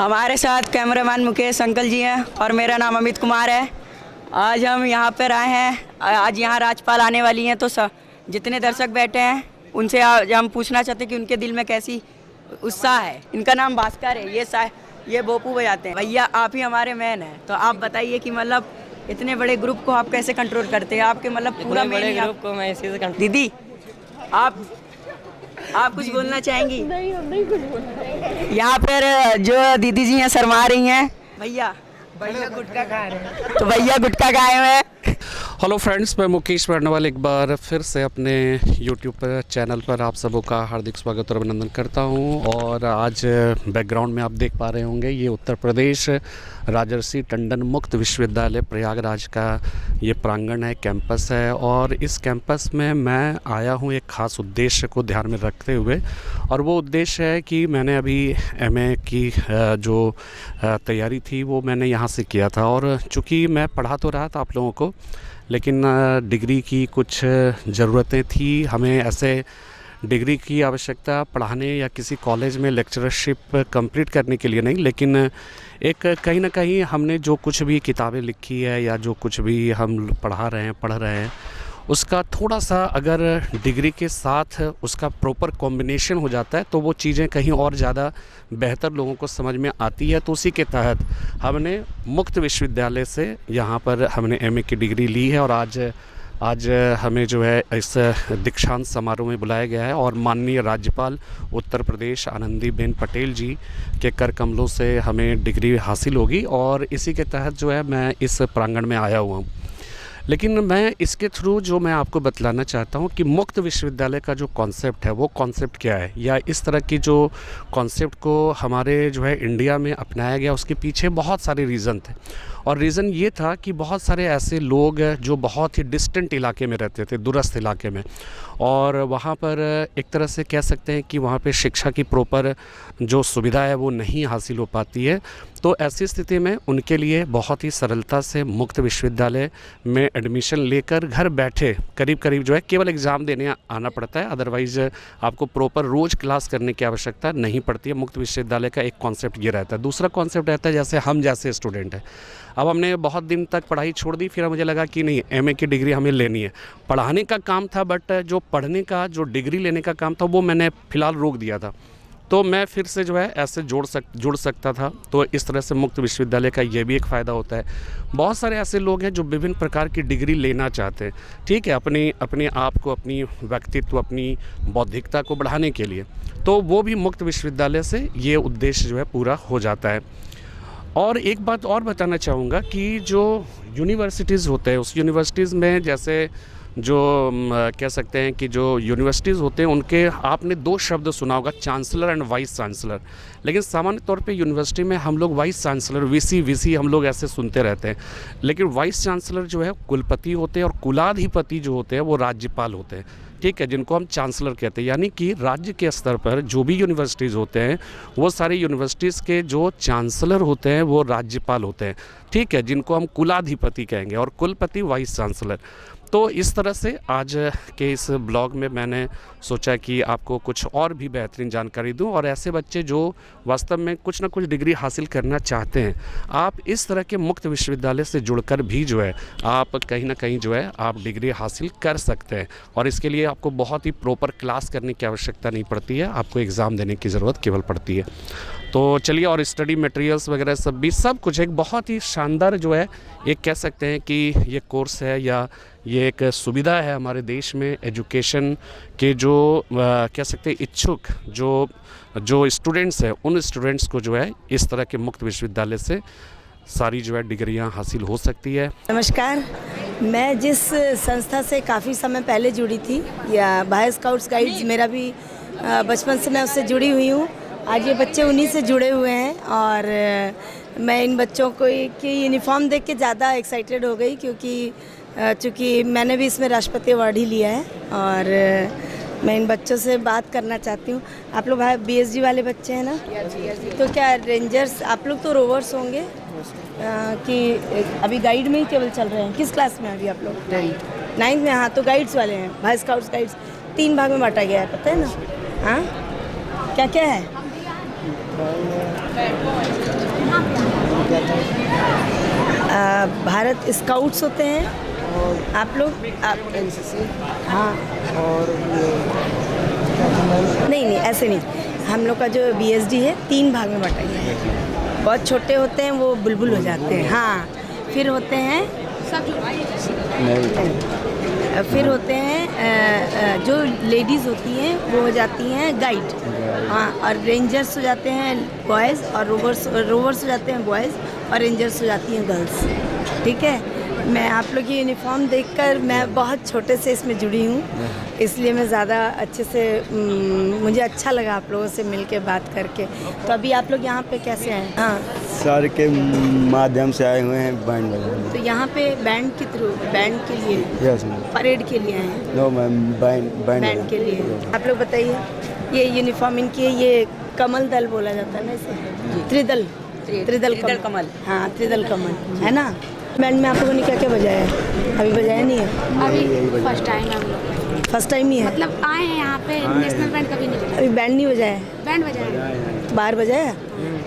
हमारे साथ cameraman Mukesh uncle जी हैं और मेरा नाम अमित कुमार है। आज हम यहाँ पर आए हैं। आज यहाँ राज्यपाल आने वाली हैं, तो जितने दर्शक बैठे हैं उनसे आज हम पूछना चाहते हैं कि उनके दिल में कैसी उत्साह है। इनका नाम भास्कर है, ये भोपू बजाते हैं। भैया आप ही हमारे मैन हैं, तो आप बताइए कि मतलब इतने बड़े ग्रुप को आप कैसे कंट्रोल करते हैं? आपके मतलब पूरा बड़े ग्रुप को मैं इसी से कंट्रोल। दीदी आप कुछ बोलना चाहेंगी? नहीं, हम नहीं कुछ बोलना। यहाँ पर जो दीदी जी हैं शर्मा रही हैं। भैया गुटखा खा रहे हैं, तो भैया गुटखा खाए हुए हैं। हेलो फ्रेंड्स, मैं मुकेश वर्णवाल एक बार फिर से अपने यूट्यूब पर चैनल पर आप सबों का हार्दिक स्वागत और अभिनंदन करता हूं। और आज बैकग्राउंड में आप देख पा रहे होंगे, ये उत्तर प्रदेश राजर्षि टंडन मुक्त विश्वविद्यालय प्रयागराज का ये प्रांगण है, कैंपस है। और इस कैंपस में मैं आया हूं एक ख़ास उद्देश्य को ध्यान में रखते हुए, और वो उद्देश्य है कि मैंने अभी एमए की जो तैयारी थी वो मैंने यहाँ से किया था। और चूँकि मैं पढ़ा तो रहा था आप लोगों को, लेकिन डिग्री की कुछ ज़रूरतें थी। हमें ऐसे डिग्री की आवश्यकता पढ़ाने या किसी कॉलेज में लेक्चरशिप कंप्लीट करने के लिए नहीं, लेकिन एक कहीं ना कहीं हमने जो कुछ भी किताबें लिखी है या जो कुछ भी हम पढ़ रहे हैं उसका थोड़ा सा अगर डिग्री के साथ उसका प्रॉपर कॉम्बिनेशन हो जाता है तो वो चीज़ें कहीं और ज़्यादा बेहतर लोगों को समझ में आती है। तो उसी के तहत हमने मुक्त विश्वविद्यालय से यहाँ पर हमने एमए की डिग्री ली है। और आज हमें जो है इस दीक्षांत समारोह में बुलाया गया है, और माननीय राज्यपाल उत्तर प्रदेश आनंदीबेन पटेल जी के कर कमलों से हमें डिग्री हासिल होगी। और इसी के तहत जो है मैं इस प्रांगण में आया हुआ हूँ। लेकिन मैं इसके थ्रू जो मैं आपको बतलाना चाहता हूँ कि मुक्त विश्वविद्यालय का जो कॉन्सेप्ट है वो कॉन्सेप्ट क्या है, या इस तरह की जो कॉन्सेप्ट को हमारे जो है इंडिया में अपनाया गया, उसके पीछे बहुत सारे रीज़न थे। और रीज़न ये था कि बहुत सारे ऐसे लोग जो बहुत ही डिस्टेंट इलाके में रहते थे, दूरस्थ इलाके में, और वहाँ पर एक तरह से कह सकते हैं कि वहाँ पे शिक्षा की प्रॉपर जो सुविधा है वो नहीं हासिल हो पाती है। तो ऐसी स्थिति में उनके लिए बहुत ही सरलता से मुक्त विश्वविद्यालय में एडमिशन लेकर घर बैठे करीब जो है केवल एग्ज़ाम देने आना पड़ता है। अदरवाइज़ आपको प्रॉपर रोज़ क्लास करने की आवश्यकता नहीं पड़ती है। मुक्त विश्वविद्यालय का एक कॉन्सेप्ट ये रहता है। दूसरा कॉन्सेप्ट रहता है जैसे हम जैसे स्टूडेंट हैं, अब हमने बहुत दिन तक पढ़ाई छोड़ दी, फिर मुझे लगा कि नहीं एमए की डिग्री हमें लेनी है। पढ़ाने का काम था, बट जो पढ़ने का जो डिग्री लेने का काम था वो मैंने फ़िलहाल रोक दिया था। तो मैं फिर से जो है ऐसे जुड़ सकता था। तो इस तरह से मुक्त विश्वविद्यालय का ये भी एक फ़ायदा होता है। बहुत सारे ऐसे लोग हैं जो विभिन्न प्रकार की डिग्री लेना चाहते हैं, ठीक है, अपने आप को, अपनी व्यक्तित्व, अपनी बौद्धिकता को बढ़ाने के लिए, तो वो भी मुक्त विश्वविद्यालय से ये उद्देश्य जो है पूरा हो जाता है। और एक बात और बताना चाहूँगा कि जो यूनिवर्सिटीज़ होते हैं, उस यूनिवर्सिटीज़ में जैसे जो कह सकते हैं कि जो यूनिवर्सिटीज़ होते हैं उनके आपने दो शब्द सुना होगा, चांसलर एंड वाइस चांसलर। लेकिन सामान्य तौर पे यूनिवर्सिटी में हम लोग वाइस चांसलर, वीसी हम लोग ऐसे सुनते रहते हैं। लेकिन वाइस चांसलर जो है कुलपति होते हैं, और कुलाधिपति जो होते हैं वो राज्यपाल होते हैं, ठीक है, जिनको हम चांसलर कहते हैं। यानी कि राज्य के स्तर पर जो भी यूनिवर्सिटीज़ होते हैं वो सारी यूनिवर्सिटीज़ के जो चांसलर होते हैं वो राज्यपाल होते हैं, ठीक है, जिनको हम कुलाधिपति कहेंगे, और कुलपति वाइस चांसलर। तो इस तरह से आज के इस ब्लॉग में मैंने सोचा कि आपको कुछ और भी बेहतरीन जानकारी दूं, और ऐसे बच्चे जो वास्तव में कुछ ना कुछ डिग्री हासिल करना चाहते हैं, आप इस तरह के मुक्त विश्वविद्यालय से जुड़कर भी जो है आप कहीं ना कहीं जो है आप डिग्री हासिल कर सकते हैं। और इसके लिए आपको बहुत ही प्रॉपर क्लास करने की आवश्यकता नहीं पड़ती है, आपको एग्ज़ाम देने की ज़रूरत केवल पड़ती है। तो चलिए, और स्टडी मटेरियल्स वगैरह सब कुछ एक बहुत ही शानदार जो है एक कह सकते हैं कि ये कोर्स है, या ये एक सुविधा है हमारे देश में एजुकेशन के जो कह सकते हैं इच्छुक जो स्टूडेंट्स हैं, उन स्टूडेंट्स को जो है इस तरह के मुक्त विश्वविद्यालय से सारी जो है डिग्रियां हासिल हो सकती है। नमस्कार, मैं जिस संस्था से काफ़ी समय पहले जुड़ी थी, या बॉय स्काउट्स गाइड्स, मेरा भी बचपन से मैं उससे जुड़ी हुई हूँ। आज ये बच्चे उन्हीं से जुड़े हुए हैं, और मैं इन बच्चों को की यूनिफॉर्म देख के ज़्यादा एक्साइटेड हो गई, क्योंकि चूँकि मैंने भी इसमें राष्ट्रपति अवार्ड ही लिया है। और मैं इन बच्चों से बात करना चाहती हूँ। आप लोग भाई बीएसजी वाले बच्चे हैं ना? तो क्या रेंजर्स, आप लोग तो रोवर्स होंगे कि अभी गाइड में ही केवल चल रहे हैं? किस क्लास में अभी आप लोग? 9th में। हाँ, तो गाइड्स वाले हैं। भाई स्काउट्स गाइड्स 3 भाग में बांटा गया है, पता है ना? हाँ, क्या क्या है? भारत स्काउट्स होते हैं आप लोग, आप एनसीसी, हाँ, और नहीं ऐसे नहीं, हम लोग का जो बीएसडी है 3 भाग में बटा गया है। बहुत छोटे होते हैं वो बुलबुल हो जाते हैं, हाँ, फिर होते हैं फिर होते हैं जो लेडीज़ होती हैं वो हो जाती हैं गाइड, हाँ, और रेंजर्स हो जाते हैं बॉयज़, और रोवर्स हो जाते हैं बॉयज़, और रेंजर्स हो जाती हैं गर्ल्स। ठीक है, मैं आप लोग की यूनिफॉर्म देखकर मैं बहुत छोटे से इसमें जुड़ी हूँ, इसलिए मैं ज़्यादा अच्छे से मुझे अच्छा लगा आप लोगों से मिलके बात करके। तो अभी आप लोग यहाँ पे कैसे आए? हाँ, सर के माध्यम से आए हुए हैं बैंड बजाने। तो यहाँ पे बैंड के थ्रू, बैंड के लिए, यस मैम। परेड के लिए आए हैं? नो मैम, बैंड के लिए। आप लोग बताइए, ये यूनिफॉर्म इनकी है, ये कमल दल बोला जाता है ना इसे? त्रिदल कमल, हाँ, त्रिदल कमल है ना। बैंड में आप लोगों ने क्या क्या बजाया है? अभी बजाया नहीं है? अभी फर्स्ट टाइम है हम लोग, फर्स्ट टाइम ही है, मतलब आए हैं यहाँ पे, नेशनल बैंड कभी नहीं बजाया। अभी बैंड नहीं बजाया है? बैंड बजाया। बाहर बजाया?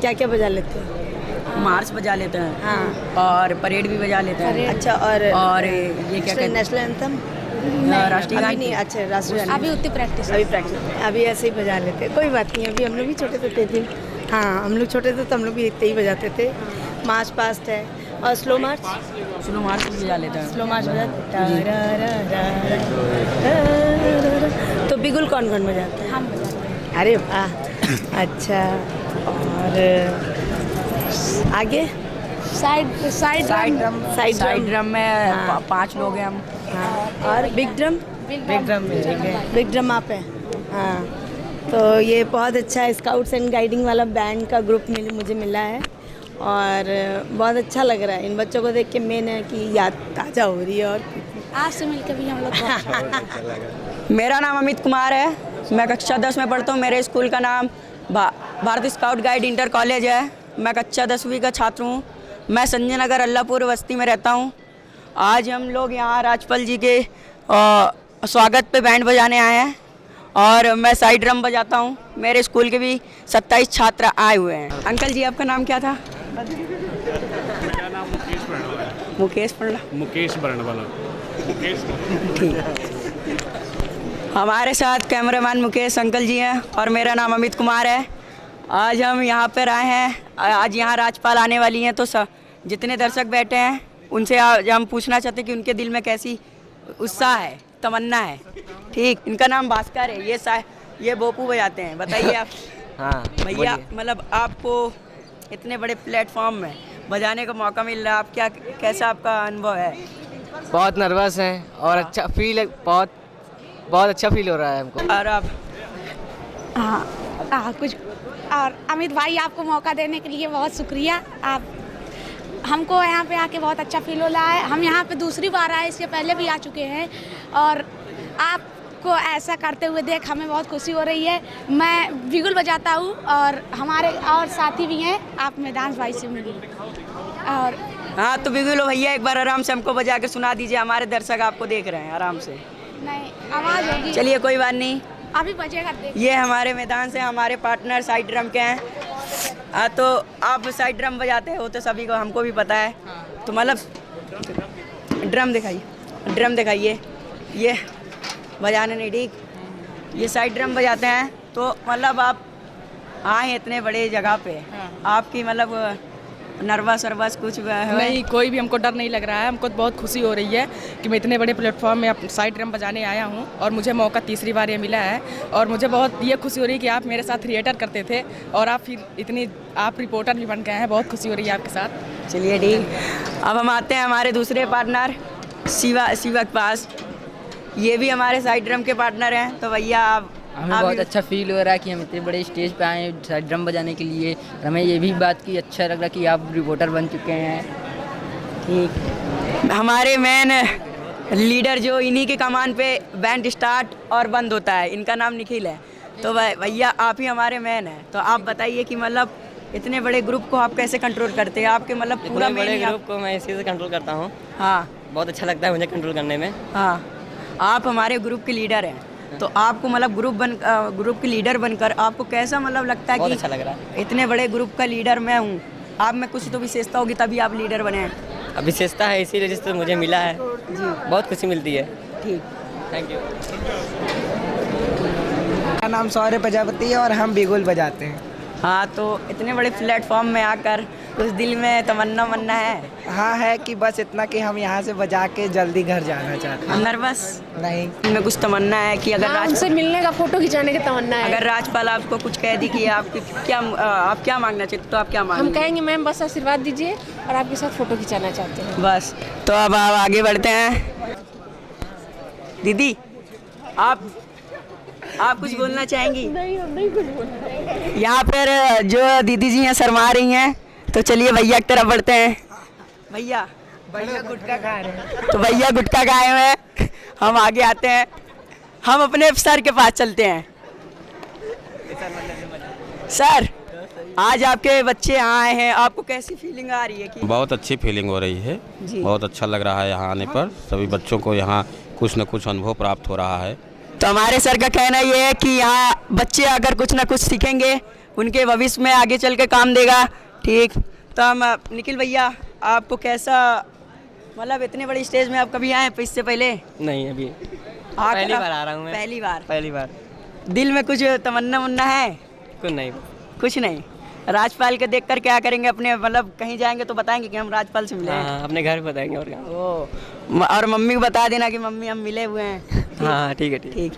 क्या क्या बजा लेते हो? मार्च बजा लेते हैं, हाँ, और परेड भी बजा लेते हैं। अच्छा, और ये क्या कहते हैं, नेशनल एंथम? राष्ट्रीय अभी गान नहीं, अच्छा, राष्ट्रीय गान अभी उतनी प्रैक्टिस। अभी प्रैक्टिस, अभी ऐसे ही बजा लेते हैं, कोई बात नहीं। अभी हम लोग भी छोटे थे, हाँ, हम लोग छोटे थे तो हम लोग भी इतने ही बजाते थे। मार्च पास्ट है, और स्लो मार्च भी बजा लेते हैं। स्लो मार्च तो बिगुल कौन कौन बजाता है? हम बजाते हैं। अरे वाह, अच्छा, और आगे साइड साइड ड्रम में हाँ। 5 लोग हैं हम। हाँ, और बिग ड्रम? बिग ड्रम आप हैं, हाँ। तो ये बहुत अच्छा है, स्काउट्स एंड गाइडिंग वाला बैंड का ग्रुप मुझे मिला है, और बहुत अच्छा लग रहा है। इन बच्चों को देख के मेन है कि याद ताज़ा हो रही है। और आज से मिलकर भी हम लोग मेरा नाम अमित कुमार है, मैं कक्षा 10 में पढ़ता हूँ। मेरे स्कूल का नाम Bharat scout guide inter college है। मैं कक्षा 10वीं का छात्र हूँ। मैं संजय नगर अल्लाहपुर बस्ती में रहता हूँ। आज हम लोग यहाँ राजपाल जी के स्वागत पे बैंड बजाने आए हैं, और मैं साइड ड्रम बजाता हूँ। मेरे स्कूल के भी 27 छात्र आए हुए हैं। अंकल जी, आपका नाम क्या था? मेरा नाम मुकेश पंडा। मुकेश बरनवाला। ठीक। हमारे साथ कैमरामैन मुकेश अंकल जी हैं, और मेरा नाम अमित कुमार है। आज हम यहाँ पर आए हैं, आज यहाँ राजपाल आने वाली हैं, तो जितने दर्शक बैठे हैं उनसे आज हम पूछना चाहते हैं कि उनके दिल में कैसी उत्साह है, तमन्ना है। ठीक, इनका नाम भास्कर है, ये बोपू बजाते हैं। बताइए आप। हाँ भैया, मतलब आपको इतने बड़े प्लेटफॉर्म में बजाने का मौका मिल रहा है, आप क्या, कैसा आपका अनुभव है? बहुत नर्वस हैं, और अच्छा फील, बहुत अच्छा फील हो रहा है हमको। और आप? कुछ और अमित भाई, आपको मौका देने के लिए बहुत शुक्रिया। आप हमको यहाँ पे आके बहुत अच्छा फील हो रहा है। हम यहाँ पे दूसरी बार आए, इसके पहले भी आ चुके हैं, और आपको ऐसा करते हुए देख हमें बहुत खुशी हो रही है। मैं बिगुल बजाता हूँ, और हमारे और साथी भी हैं, आप मैदान भाई से मिलिए। और हाँ, तो बिगुलो भैया, एक बार आराम से हमको बजा के सुना दीजिए, हमारे दर्शक आपको देख रहे हैं आराम से। नहीं, आवाज़ होगी। चलिए, कोई बात नहीं, अभी बजेगा, देखिए। ये हमारे मैदान से हमारे पार्टनर साइड ड्रम के हैं। हाँ, तो आप साइड ड्रम बजाते हो तो सभी को, हमको भी पता है। तो मतलब ड्रम दिखाइए, ये बजाने नहीं, ठीक, ये साइड ड्रम बजाते हैं। तो मतलब आप आए इतने बड़े जगह पे, आपकी मतलब नर्वस कुछ है? नहीं, कोई भी हमको डर नहीं लग रहा है। हमको बहुत खुशी हो रही है कि मैं इतने बड़े प्लेटफॉर्म में साइड ड्रम बजाने आया हूँ, और मुझे मौका तीसरी बार ये मिला है। और मुझे बहुत ये खुशी हो रही है कि आप मेरे साथ थिएटर करते थे, और आप फिर आप रिपोर्टर भी बन गए हैं। बहुत खुशी हो रही है आपके साथ। चलिए, ठीक। अब हम आते हैं हमारे दूसरे पार्टनर शिवा के पास। ये भी हमारे साइड ड्रम के पार्टनर हैं। तो भैया, आप हमें बहुत अच्छा फील हो रहा है कि हम इतने बड़े स्टेज पे आए हैं साइड ड्रम बजाने के लिए। हमें ये भी बात की अच्छा लग रहा कि आप रिपोर्टर बन चुके हैं। ठीक, हमारे मेन लीडर जो इन्हीं के कमान पे बैंड स्टार्ट और बंद होता है, इनका नाम निखिल है। तो भैया, आप ही हमारे मेन हैं। तो आप बताइए कि मतलब इतने बड़े ग्रुप को आप कैसे कंट्रोल करते हैं? आपके मतलब पूरा इतने बड़े ग्रुप को मैं इसी से कंट्रोल करता हूँ। हाँ, बहुत अच्छा लगता है मुझे कंट्रोल करने में। हाँ, आप हमारे ग्रुप के लीडर हैं, तो आपको मतलब ग्रुप के लीडर बनकर आपको कैसा मतलब लगता है? बहुत कि अच्छा लग रहा है। इतने बड़े ग्रुप का लीडर मैं हूँ, आप में कुछ तो विशेषता होगी तभी आप लीडर बने हैं। विशेषता है, इसीलिए जिससे मुझे मिला है जी बहुत खुशी मिलती है। ठीक। Thank you. मेरा नाम सौर्य प्रजापति है और हम बिगुल बजाते हैं। हाँ, तो इतने बड़े प्लेटफॉर्म में आकर कुछ दिल में तमन्ना मन्ना है? हाँ है कि बस इतना कि हम यहाँ से बजा के जल्दी घर जाना चाहते हैं। नर्वस नहीं, में कुछ तमन्ना है कि अगर उनसे मिलने का, फोटो खिंचाने की तमन्ना है। अगर राजपाल आपको कुछ कह दी कि आप क्या मांगना चाहते, तो आप क्या हम मांगेंगे? कहेंगे मैम बस आशीर्वाद दीजिए और आपके साथ फोटो खिंचाना चाहते हैं। बस, तो अब आप आगे बढ़ते हैं। दीदी, आप कुछ बोलना चाहेंगी? नहीं, हम नहीं कुछ बोलते। यहाँ पर जो दीदी जी हैं शर्मा रही हैं, तो चलिए भैया की तरफ बढ़ते हैं। भैया गुटखा खा रहे हैं। तो भैया गुटखा खाए हुए हैं, हम आगे आते हैं, हम अपने सर के पास चलते हैं। सर, आज आपके बच्चे यहाँ आए हैं, आपको कैसी फीलिंग आ रही है? कि बहुत अच्छी फीलिंग हो रही है जी। बहुत अच्छा लग रहा है यहाँ आने पर। सभी बच्चों को यहाँ कुछ न कुछ अनुभव प्राप्त हो रहा है। तो हमारे सर का कहना ये है कि यहाँ बच्चे अगर कुछ ना कुछ सीखेंगे, उनके भविष्य में आगे चल के काम देगा। ठीक, तो हम निखिल भैया, आपको कैसा, मतलब इतने बड़े स्टेज में आप कभी आए इससे पहले? नहीं, अभी पहली बार आ रहा हूँ मैं। पहली बार। दिल में कुछ तमन्ना मुन्ना है? कुछ नहीं। राजपाल के देखकर क्या करेंगे? अपने मतलब कहीं जाएंगे तो बताएंगे कि हम राजपाल से मिले हैं? अपने घर बताएंगे और क्या। और मम्मी को बता देना कि मम्मी हम मिले हुए हैं। हाँ, ठीक है। ठीक।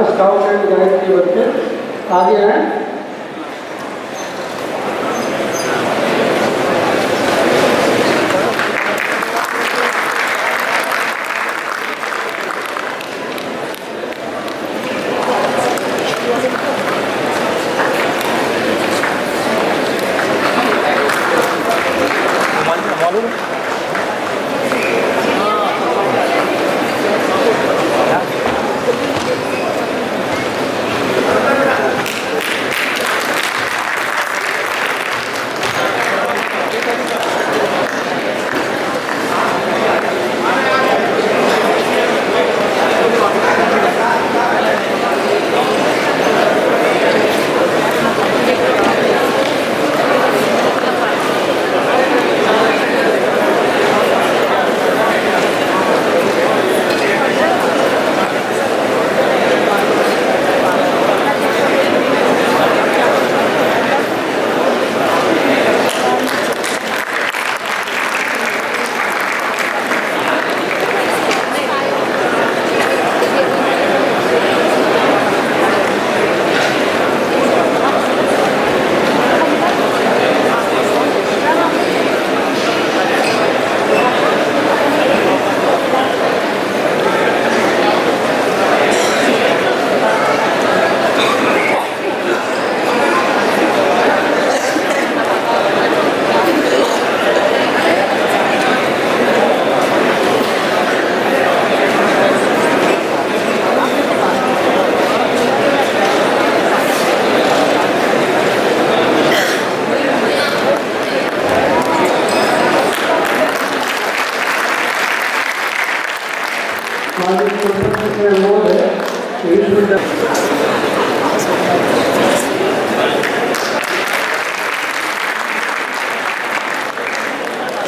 स्काउट एंड गाइड के बच्चे आगे हैं।